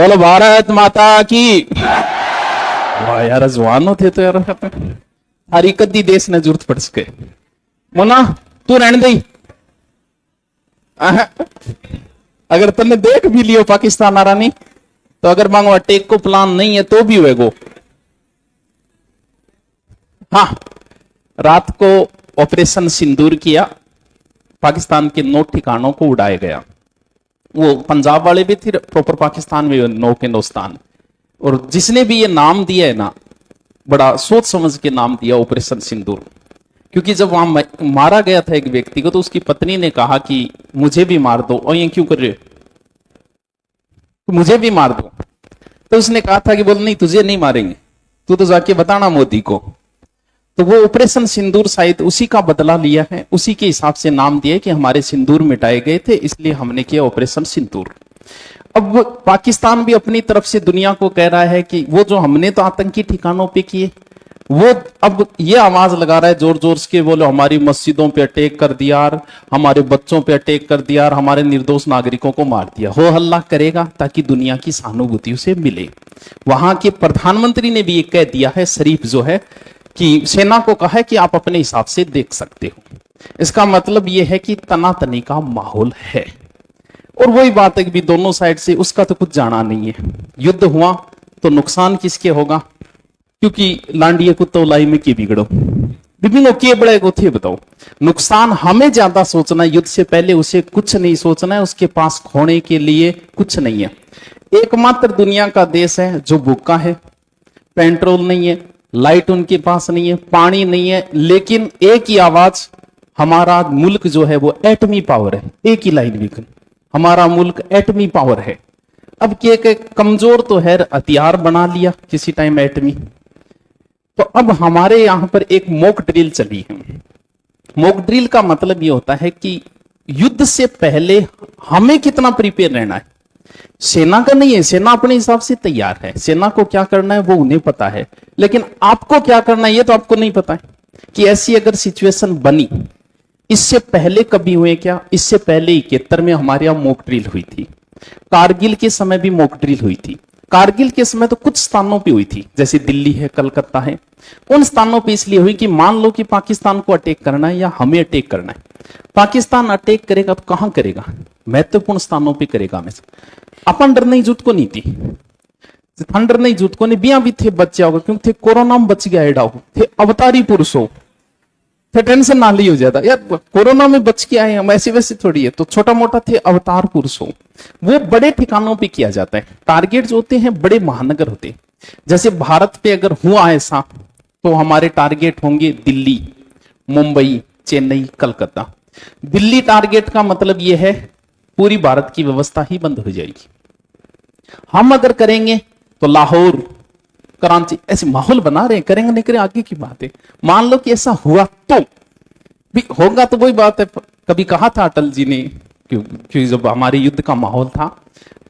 बोलो भारत माता की। वाह यार जवानो थे तो यार हरी कद्दी देश ने जरूरत पड़ सके मोना तू रहने दे। अगर तुमने देख भी लियो पाकिस्तान आ रहा नहीं तो अगर मांगो अटैक को प्लान नहीं है तो भी होएगो। हाँ रात को ऑपरेशन सिंदूर किया, पाकिस्तान के 9 ठिकानों को उड़ाया गया। वो पंजाब वाले भी थे, प्रॉपर पाकिस्तान में 9 के 9 स्थान। और जिसने भी ये नाम दिया है ना, बड़ा सोच समझ के नाम दिया ऑपरेशन सिंदूर। क्योंकि जब वहां मारा गया था एक व्यक्ति को तो उसकी पत्नी ने कहा कि मुझे भी मार दो। और ये क्यों कर रहे हो, तो मुझे भी मार दो। तो उसने कहा था कि बोल नहीं तुझे नहीं मारेंगे, तू तो जाके बताना मोदी को। तो वो ऑपरेशन सिंदूर शायद उसी का बदला लिया है, उसी के हिसाब से नाम दिया कि हमारे सिंदूर मिटाए गए थे इसलिए हमने किया ऑपरेशन सिंदूर। अब पाकिस्तान भी अपनी तरफ से दुनिया को कह रहा है कि वो जो हमने तो आतंकी ठिकानों पे किए, वो अब ये आवाज लगा रहा है जोर जोर से, बोलो हमारी मस्जिदों पे अटैक कर दिया, हमारे बच्चों पे अटैक कर दिया, हमारे निर्दोष नागरिकों को मार दिया। हो हल्ला करेगा ताकि दुनिया की सहानुभूति उसे मिले। वहां के प्रधानमंत्री ने भी ये कह दिया है, शरीफ जो है, कि सेना को कहा है कि आप अपने हिसाब से देख सकते हो। इसका मतलब यह है कि तनातनी का माहौल है। और वही बात है कि भी दोनों साइड से उसका तो कुछ जाना नहीं है। युद्ध हुआ तो नुकसान किसके होगा, क्योंकि लांडिये कुत्तो लाई में की बिगड़ो विभिन्न के बड़े को थे। बताओ नुकसान हमें ज्यादा सोचना है, युद्ध से पहले उसे कुछ नहीं सोचना है, उसके पास खोने के लिए कुछ नहीं है। एकमात्र दुनिया का देश है जो भूखा है, पेट्रोल नहीं है, लाइट उनके पास नहीं है, पानी नहीं है, लेकिन एक ही आवाज, हमारा मुल्क जो है वो एटमी पावर है। एक ही लाइन विकन, हमारा मुल्क एटमी पावर है। अब के कमजोर तो है, हथियार बना लिया किसी टाइम एटमी। तो अब हमारे यहां पर एक मॉक ड्रिल चली है। मॉक ड्रिल का मतलब ये होता है कि युद्ध से पहले हमें कितना प्रिपेयर रहना है। सेना का नहीं है, सेना अपने हिसाब से तैयार है, सेना को क्या करना है वो उन्हें पता है, लेकिन आपको क्या करना है ये तो आपको नहीं पता है। कि ऐसी अगर सिचुएशन बनी, इससे पहले कभी हुए क्या, इससे पहले 71 में हमारे यहां मॉक ड्रिल हुई थी, कारगिल के समय भी मॉक ड्रिल हुई थी। कारगिल के समय तो कुछ स्थानों पे हुई थी, जैसे दिल्ली है, कलकत्ता है, उन स्थानों पे इसलिए हुई कि मान लो कि पाकिस्तान को अटैक करना है या हमें अटैक करना है। पाकिस्तान अटैक करेगा तो कहां करेगा, महत्वपूर्ण स्थानों पे करेगा। हमेशा अपन डर नहीं जुट को नहीं थी, ठंडर नहीं जुट को नहीं बिया भी थे बच्चे होगा, क्योंकि थे कोरोना में बच गया एडा हो, थे अवतारी पुरुषों, थे टेंशन ना ली हो जाता यार कोरोना में बच के आए हम, ऐसे वैसे थोड़ी है। तो छोटा मोटा थे अवतार पुरुषों, वो बड़े ठिकानों पे किया जाता है। टारगेट जो होते हैं बड़े महानगर होते हैं। जैसे भारत पे अगर हुआ ऐसा तो हमारे टारगेट होंगे दिल्ली, मुंबई, चेन्नई, कलकत्ता। दिल्ली टारगेट का मतलब यह है पूरी भारत की व्यवस्था ही बंद हो जाएगी। हम अगर करेंगे तो लाहौर, कराची, ऐसे माहौल बना रहे हैं, करेंगे नहीं करें आगे की बात है। मान लो कि ऐसा हुआ तो भी होगा, तो वही बात है। कभी कहा था अटल जी ने, क्योंकि जब हमारे युद्ध का माहौल था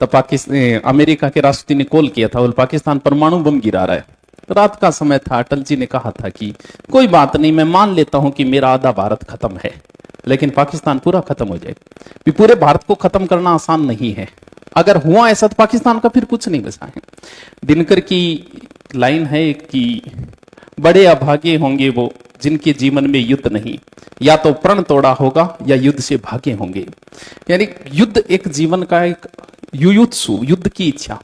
तब पाकिस्तान, अमेरिका के राष्ट्रपति ने कॉल किया था, पाकिस्तान परमाणु बम गिरा रहा है। रात का समय था, अटल जी ने कहा था कि कोई बात नहीं, मैं मान लेता हूं कि मेरा आधा भारत खत्म है, लेकिन पाकिस्तान पूरा खत्म हो जाए। पूरे भारत को खत्म करना आसान नहीं है। अगर हुआ ऐसा तो पाकिस्तान का फिर कुछ नहीं बचा है। दिनकर की लाइन है कि बड़े अभागे होंगे वो जिनके जीवन में युद्ध नहीं, या तो प्रण तोड़ा होगा या युद्ध से भागे होंगे। यानी युद्ध एक जीवन का एक युयुत्सु, युद्ध की इच्छा,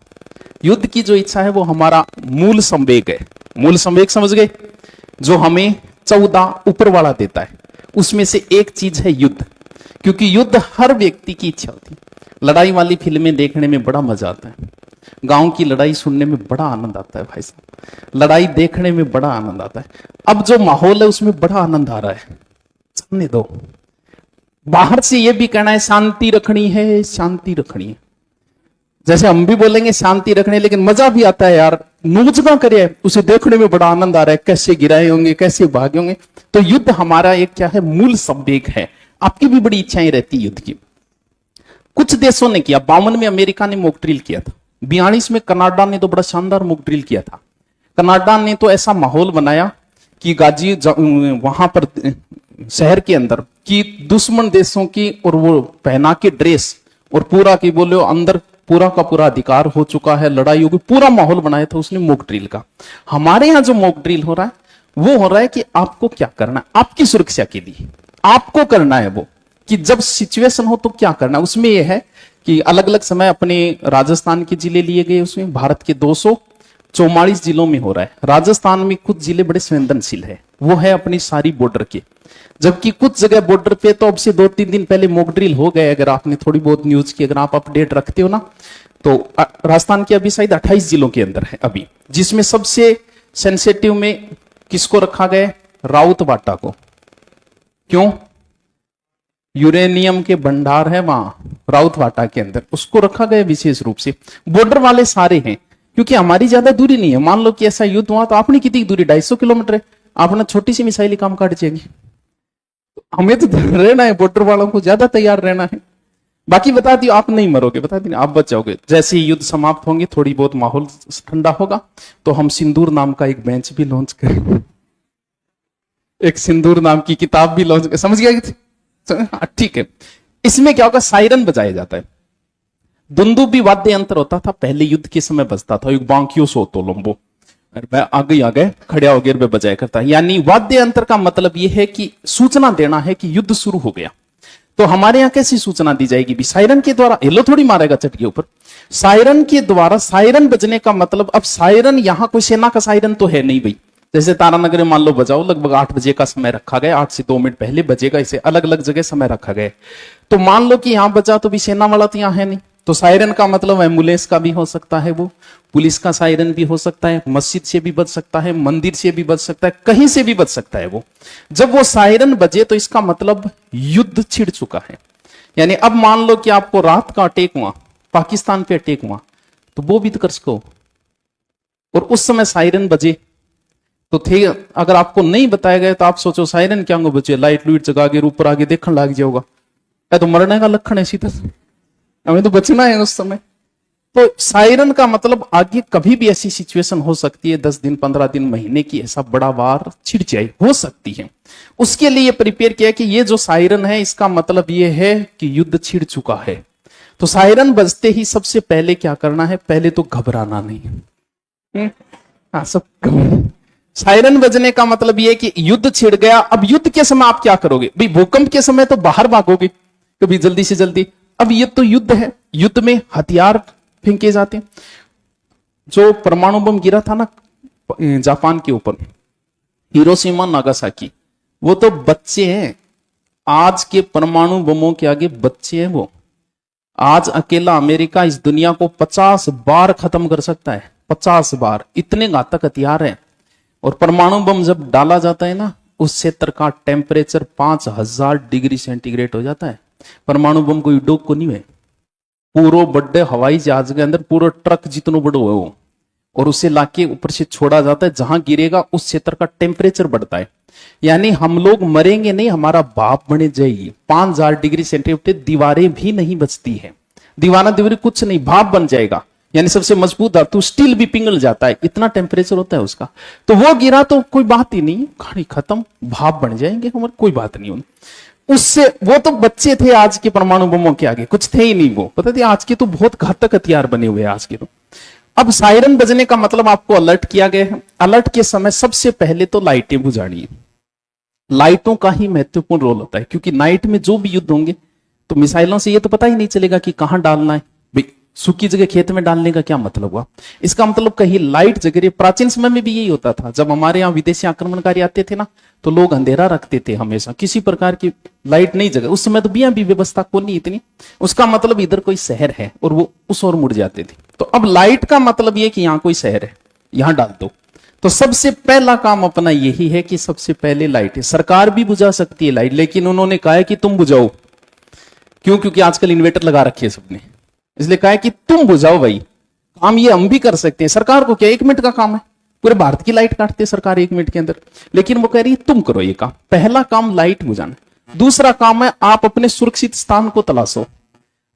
युद्ध की जो इच्छा है वो हमारा मूल संवेग है। मूल संवेग समझ गए, जो हमें 14 ऊपर वाला देता है, उसमें से एक चीज है युद्ध। क्योंकि युद्ध हर व्यक्ति की इच्छा होती है। लड़ाई वाली फिल्में देखने में बड़ा मजा आता है, गांव की लड़ाई सुनने में बड़ा आनंद आता है भाई साहब, लड़ाई देखने में बड़ा आनंद आता है। अब जो माहौल है उसमें बड़ा आनंद आ रहा है, सुनने दो। बाहर से ये भी कहना है शांति रखनी है, शांति रखनी है, जैसे हम भी बोलेंगे शांति रखनी है, लेकिन मजा भी आता है यार, नूज ना करे, उसे देखने में बड़ा आनंद आ रहा है, कैसे गिराए होंगे, कैसे भागे होंगे। तो युद्ध हमारा एक क्या है, मूल संवेग है। आपकी भी बड़ी इच्छाएं रहती युद्ध की। कुछ देशों ने किया, 52 में अमेरिका ने मॉक ड्रिल किया था, 42 में कनाडा ने तो बड़ा शानदार मॉक ड्रिल किया था। कनाडा ने तो ऐसा माहौल बनाया कि गाजी वहां पर शहर के अंदर की दुश्मन देशों की और वो पहना के ड्रेस और पूरा की बोले अंदर पूरा का पूरा अधिकार हो चुका है, लड़ाई होगी, पूरा माहौल बनाया था उसने मॉक ड्रिल का। हमारे यहां जो मॉक ड्रिल हो रहा है वो हो रहा है कि आपको क्या करना है, आपकी सुरक्षा के लिए आपको करना है वो, कि जब सिचुएशन हो तो क्या करना है। उसमें यह है कि अलग अलग समय अपने राजस्थान के जिले लिए गए, उसमें भारत के 244 जिलों में हो रहा है। राजस्थान में कुछ जिले बड़े संवेदनशील है, वो है अपनी सारी बॉर्डर के, जबकि कुछ जगह बॉर्डर पे तो अब से 2-3 दिन पहले मॉक ड्रिल हो गए। अगर आपने थोड़ी बहुत न्यूज की अगर आप अपडेट रखते हो ना, तो राजस्थान के अभी शायद 28 जिलों के अंदर है अभी, जिसमें सबसे सेंसिटिव में किसको रखा गया, राउत बाटा को। क्यों? यूरेनियम के भंडार है वहां राउत वाटा के अंदर, उसको रखा गया विशेष रूप से। बॉर्डर वाले सारे हैं, क्योंकि हमारी ज्यादा दूरी नहीं है। मान लो कि ऐसा युद्ध हुआ तो आपने कितनी दूरी, 250 किलोमीटर है, आपने छोटी सी मिसाइल काम काट जाएगी। हमें तो रहना है, बॉर्डर वालों को ज्यादा तैयार रहना है। बाकी बता दियो, आप नहीं मरोगे, बता दी आप बच जाओगे। जैसे ही युद्ध समाप्त होंगे, थोड़ी बहुत माहौल ठंडा होगा, तो हम सिंदूर नाम का एक बेंच भी लॉन्च करेंगे, एक सिंदूर नाम की किताब भी लॉन्च कर, समझ गया? ठीक है। इसमें क्या होगा, सायरन बजाया जाता है। दुंदुबी वाद्य यंत्र होता था, पहले युद्ध के समय बजता था, एक बांकियो सो तो लंबो, आगे खड़े हो गिर बजाया करता है। यानी वाद्य यंत्र का मतलब यह है कि सूचना देना है कि युद्ध शुरू हो गया। तो हमारे यहां कैसी सूचना दी जाएगी भी, सायरन के द्वारा। हेलो थोड़ी मारेगा चट के ऊपर, सायरन के द्वारा। सायरन बजने का मतलब, अब सायरन यहां कोई सेना का सायरन तो है नहीं भाई। जैसे तारानगर में मान लो बजाओ, लगभग 8 बजे का समय रखा गया, 8 से 2 मिनट पहले बजेगा, इसे अलग अलग जगह समय रखा गया। तो मान लो कि यहां बजा तो भी सेना वाला तो यहां है नहीं, तो सायरन का मतलब एम्बुलेंस का भी हो सकता है, वो पुलिस का सायरन भी हो सकता है, मस्जिद से भी बज सकता है, मंदिर से भी बज सकता है, कहीं से भी बज सकता है वो। जब वो सायरन बजे तो इसका मतलब युद्ध छिड़ चुका है। यानी अब मान लो कि आपको रात का अटैक हुआ, पाकिस्तान पे अटैक हुआ, तो वो भी तो कर सको, और उस समय सायरन बजे तो थे। अगर आपको नहीं बताया गया तो आप सोचो सायरन क्या होगा, बचे लाइट लूट जगा के ऊपर आगे देखने लग जाओगा, तो मरने का लक्षण है सीधा, हमें तो बचना है उस समय। तो सायरन का मतलब आगे कभी भी ऐसी सिचुएशन हो सकती है, 10 दिन 15 दिन महीने की, ऐसा बड़ा वार छिड़ जाए हो सकती है। उसके लिए प्रिपेयर किया कि ये जो सायरन है इसका मतलब ये है कि युद्ध छिड़ चुका है। तो सायरन बजते ही सबसे पहले क्या करना है, पहले तो घबराना नहीं। हाँ, सब सायरन बजने का मतलब यह कि युद्ध छिड़ गया। अब युद्ध के समय आप क्या करोगे भाई, भूकंप के समय तो बाहर भागोगे कभी जल्दी से जल्दी। अब ये तो युद्ध है, युद्ध में हथियार फेंके जाते हैं। जो परमाणु बम गिरा था ना जापान के ऊपर, हिरोशिमा नागासाकी, वो तो बच्चे हैं, आज के परमाणु बमों के आगे बच्चे हैं वो। आज अकेला अमेरिका इस दुनिया को 50 बार खत्म कर सकता है, 50 बार, इतने घातक हथियार हैं। और परमाणु बम जब डाला जाता है ना, उस क्षेत्र का टेम्परेचर 5000 डिग्री सेंटीग्रेड हो जाता है। परमाणु बम कोई डोक को नहीं है, पूरा बड़े हवाई जहाज के अंदर पूरा ट्रक जितना बड़ो है वो, और उसे लाके ऊपर से छोड़ा जाता है। जहां गिरेगा उस क्षेत्र का टेम्परेचर बढ़ता है। यानी हम लोग मरेंगे नहीं, हमारा बाप बने जाएगी। 5000 डिग्री सेंटीग्रेड, दीवारें भी नहीं बचती है, दीवारें कुछ नहीं, भाप बन जाएगा। यानी सबसे मजबूत धातु स्टील भी पिघल जाता है, इतना टेम्परेचर होता है उसका। तो वो गिरा तो कोई बात ही नहीं, कहानी खत्म, भाप बन जाएंगे हमारे, कोई बात नहीं। उससे वो तो बच्चे थे आज के परमाणु बमों के आगे, कुछ थे ही नहीं वो, पता थी। आज के तो बहुत घातक हथियार बने हुए हैं आज के तो। अब सायरन बजने का मतलब आपको अलर्ट किया गया है। अलर्ट के समय सबसे पहले तो लाइटें बुझानी है। लाइटों का ही महत्वपूर्ण रोल होता है, क्योंकि नाइट में जो भी युद्ध होंगे तो मिसाइलों से ये तो पता ही नहीं चलेगा कि कहां डालना है भाई। सूखी जगह खेत में डालने का क्या मतलब हुआ, इसका मतलब कहीं लाइट जग रही है। प्राचीन समय में भी यही होता था, जब हमारे यहाँ विदेशी आक्रमणकारी आते थे ना, तो लोग अंधेरा रखते थे हमेशा, किसी प्रकार की लाइट नहीं जगे। उस समय तो बिया भी व्यवस्था को नहीं इतनी, उसका मतलब इधर कोई शहर है और वो उस ओर मुड़ जाते थे। तो अब लाइट का मतलब ये कि यहाँ कोई शहर है, यहां डाल दो। तो सबसे पहला काम अपना यही है कि सबसे पहले लाइट है। सरकार भी बुझा सकती है लाइट, लेकिन उन्होंने कहा है कि तुम बुझाओ। क्यों? क्योंकि आजकल इन्वर्टर लगा रखे है सबने, इसलिए कहा है कि तुम बुझाओ भाई। काम ये हम भी कर सकते हैं, सरकार को क्या 1 मिनट का काम है, पूरे भारत की लाइट काटते हैं सरकार 1 मिनट के अंदर, लेकिन वो कह रही है तुम करो ये काम। पहला काम लाइट बुझाना। दूसरा काम है आप अपने सुरक्षित स्थान को तलाशो।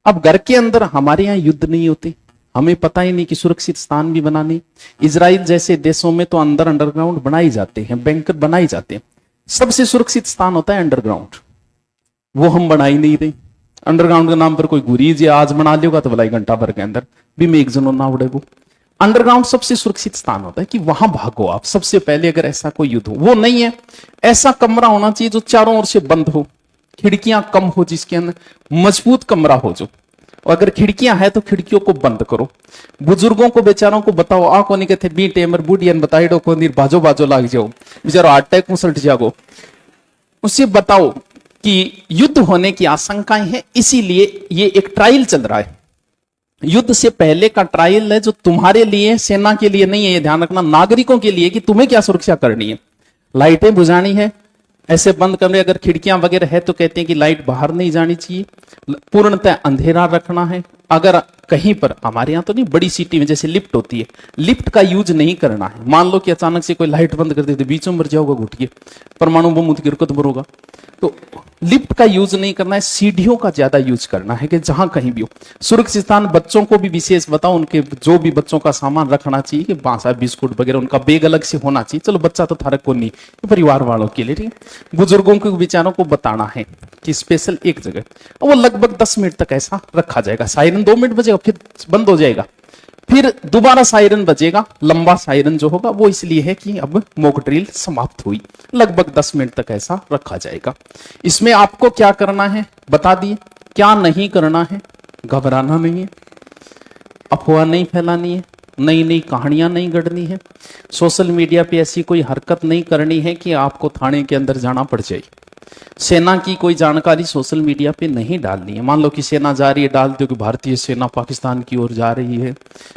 अब घर के अंदर हमारे यहाँ युद्ध नहीं होते, हमें पता ही नहीं कि सुरक्षित स्थान भी बनाने। इजराइल जैसे देशों में तो अंदर अंडरग्राउंड बनाए जाते हैं, बैंकर बनाए जाते हैं। सबसे सुरक्षित स्थान होता है अंडरग्राउंड, वो हम बना ही नहीं रहे। अंडरग्राउंड के नाम पर कोई गुरीज या आज बना लियोगा तो भलाई घंटा भर के अंदर भी में एक जनों ना उड़ेगो। अंडरग्राउंड सबसे सुरक्षित स्थान होता है कि वहां भागो आप सबसे पहले, अगर ऐसा कोई युद्ध हो। वो नहीं है, ऐसा कमरा होना चाहिए जो चारों ओर से बंद हो, खिड़कियां कम हो, जिसके अंदर मजबूत कमरा हो जो। और अगर खिड़कियां है तो खिड़कियों को बंद करो। बुजुर्गों को बेचारों को बताओ, आ को नहीं कहते बी टेमर बुढ़ियन बताइडो को नीर बाजो बाजो लाग जाओ, बेचारो हार्ट अटैक में सल्ट जागो। उसे बताओ कि युद्ध होने की आशंकाएं हैं, इसीलिए ये एक ट्रायल चल रहा है। युद्ध से पहले का ट्रायल है जो तुम्हारे लिए, सेना के लिए नहीं है, ये ध्यान रखना, नागरिकों के लिए कि तुम्हें क्या सुरक्षा करनी है। लाइटें बुझानी है, ऐसे बंद कमरे, अगर खिड़कियां वगैरह है तो कहते हैं कि लाइट बाहर नहीं जानी चाहिए, पूर्णतः अंधेरा रखना है। अगर कहीं पर, हमारे यहाँ तो नहीं, बड़ी सिटी में जैसे लिफ्ट होती है, लिफ्ट का यूज नहीं करना है। मान लो कि अचानक से कोई लाइट बंद कर दे तो बीच में मर जाओगा घुट के, परमाणु बम उठ गिर तो मरोगा। तो लिफ्ट का यूज नहीं करना है, सीढ़ियों का ज्यादा यूज करना है कि जहां कहीं भी हो। सुरक्षित स्थान, बच्चों को भी विशेष बताओ, उनके जो भी बच्चों का सामान रखना चाहिए कि बांसा बिस्कुट वगैरह, उनका बैग अलग से होना चाहिए। चलो बच्चा तो थारक को नहीं, परिवार वालों के लिए, ठीक है। बुजुर्गों के विचारों को बताना है कि स्पेशल एक जगह, वो लगभग 10 मिनट तक ऐसा रखा जाएगा। सायरन 2 मिनट बजेगा, फिर बंद हो जाएगा, फिर दोबारा सायरन बजेगा। लंबा सायरन जो होगा वो इसलिए है कि अब मॉक ड्रिल समाप्त हुई। लगभग 10 मिनट तक ऐसा रखा जाएगा। इसमें आपको क्या करना है बता दिए, क्या नहीं करना है। घबराना नहीं है, अफवाह नहीं फैलानी है, नई नई कहानियां नहीं गढ़नी है, सोशल मीडिया पे ऐसी कोई हरकत नहीं करनी है कि आपको थाने के अंदर जाना पड़ जाए। सेना की कोई जानकारी सोशल मीडिया पे नहीं डालनी है। मान लो कि सेना जा रही है, डाल दो कि भारतीय सेना पाकिस्तान की ओर जा रही है,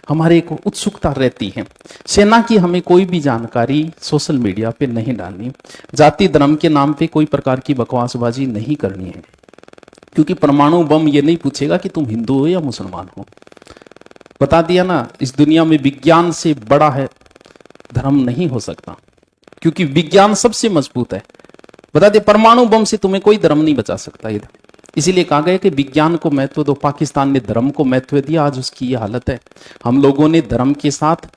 हमारे को उत्सुकता रहती है। सेना की हमें कोई भी जानकारी सोशल मीडिया पे नहीं डालनी है। जाति धर्म के नाम पे कोई प्रकार की बकवासबाजी नहीं करनी है, क्योंकि परमाणु बम ये नहीं पूछेगा कि तुम हिंदू हो या मुसलमान हो। बता दिया ना, इस दुनिया में विज्ञान से बड़ा है धर्म नहीं हो सकता, क्योंकि विज्ञान सबसे मजबूत है। बता दे, परमाणु बम से तुम्हें कोई धर्म नहीं बचा सकता इधर। इसीलिए कहा गया कि विज्ञान को महत्व दो। पाकिस्तान ने धर्म को महत्व दिया, आज उसकी ये हालत है। हम लोगों ने धर्म के साथ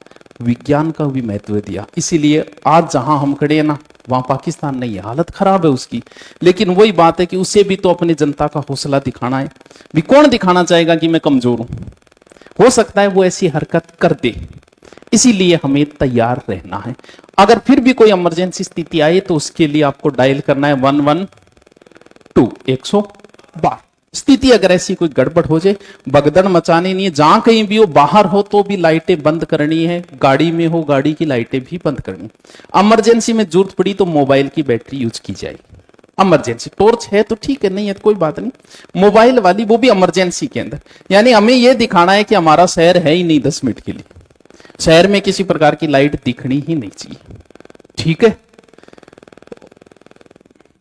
विज्ञान का भी महत्व दिया, इसीलिए आज जहां हम खड़े हैं ना, वहां पाकिस्तान नहीं है, हालत खराब है उसकी। लेकिन वही बात है कि उसे भी तो अपनी जनता का हौसला दिखाना है। भी कौन दिखाना चाहेगा कि मैं कमजोर हूं? हो सकता है वो ऐसी हरकत कर दे, इसीलिए हमें तैयार रहना है। अगर फिर भी कोई इमरजेंसी स्थिति आए तो उसके लिए आपको डायल करना है 112 112। स्थिति अगर ऐसी कोई गड़बड़ हो जाए, भगदड़ मचानी नहीं है। जहां कहीं भी हो, बाहर हो तो भी लाइटें बंद करनी है, गाड़ी में हो गाड़ी की लाइटें भी बंद करनी। इमरजेंसी में जरूरत पड़ी तो मोबाइल की बैटरी यूज की जाए। इमरजेंसी टॉर्च है तो ठीक है, नहीं है तो कोई बात नहीं, मोबाइल वाली, वो भी इमरजेंसी के अंदर। यानी हमें यह दिखाना है कि हमारा शहर है ही नहीं 10 मिनट के लिए, शहर में किसी प्रकार की लाइट दिखनी ही नहीं चाहिए, ठीक है।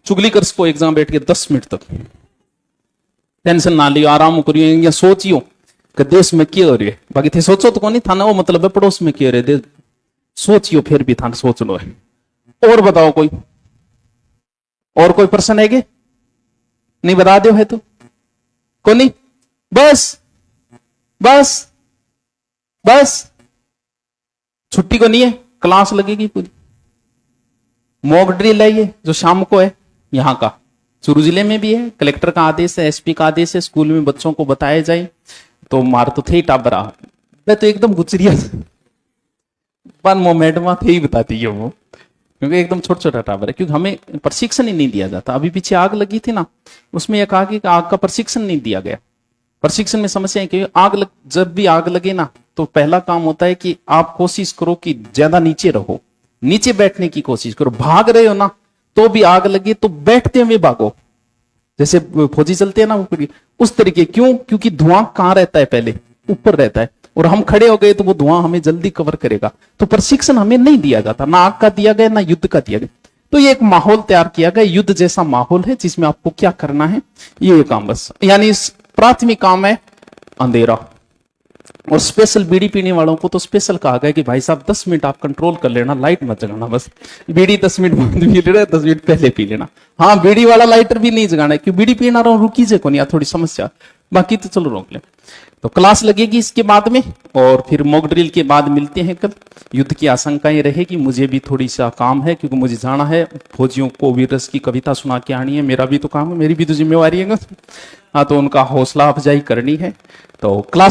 चुगली कर सको एग्जाम बैठ के 10 मिनट तक, टेंशन ना लियो, आराम करियो, या सोचियो कि देश में क्या हो रही है। बाकी थे सोचो तो कौन थाना, वो मतलब है पड़ोस में क्या हो रहे, सोचियो, फिर भी थाना सोच लो है। और बताओ कोई, और कोई प्रश्न है कि नहीं? बता दो है तो कौन नहीं? बस बस बस, छुट्टी को नहीं है, क्लास लगेगी पूरी। मॉक ड्रिल है ये जो शाम को है, यहां का चूरू जिले में भी है, कलेक्टर का आदेश है, एसपी का आदेश है, स्कूल में बच्चों को बताया जाए। तो मार तो थे टाबरा, मैं तो एकदम गुजरिया पर मैडम थे ही बताती है वो, क्योंकि एकदम छोटा छोटा टावर है, क्योंकि हमें प्रशिक्षण ही नहीं दिया जाता। अभी पीछे आग लगी थी ना, उसमें यह कहा कि आग का प्रशिक्षण नहीं दिया गया। प्रशिक्षण में समस्या है कि जब भी आग लगे ना, तो पहला काम होता है कि आप कोशिश करो कि ज्यादा नीचे रहो, नीचे बैठने की कोशिश करो। भाग रहे हो ना, तो भी आग लगे तो बैठते हुए भागो, जैसे फौजी चलते हैं ना ऊपर, उस तरीके। क्यों? क्योंकि धुआं कहां रहता है? पहले ऊपर रहता है, और हम खड़े हो गए तो वो धुआं हमें जल्दी कवर करेगा। तो प्रशिक्षण हमें नहीं दिया जाता, ना आग का दिया गया, ना युद्ध का दिया गया। तो ये एक माहौल तैयार किया गया, युद्ध जैसा माहौल है, जिसमें आपको क्या करना है ये काम बस। यानी प्राथमिक काम है अंधेरा। और स्पेशल बीड़ी पीने वालों को तो स्पेशल कहा गया कि भाई साहब 10 मिनट आप कंट्रोल कर लेना, लाइट मत जगाना, बस बीड़ी 10 मिनट बाद पी लेना, 10 मिनट पहले पी लेना। हाँ, बीड़ी वाला लाइटर भी नहीं जगाना है, क्योंकि बीड़ी पीना रहा हूं, रुकी से को नहीं, थोड़ी समस्या, बाकी तो चलो रोक ले। तो क्लास लगेगी इसके बाद में, और फिर मॉक ड्रिल के बाद मिलते हैं कल। युद्ध की आशंकाएं रहेगी, मुझे भी थोड़ी सा काम है क्योंकि मुझे जाना है फौजियों को वीररस की कविता सुना के आनी है, मेरा भी तो काम है, मेरी भी तो जिम्मेवारी है। हाँ, तो उनका हौसला अफजाई करनी है। तो क्लास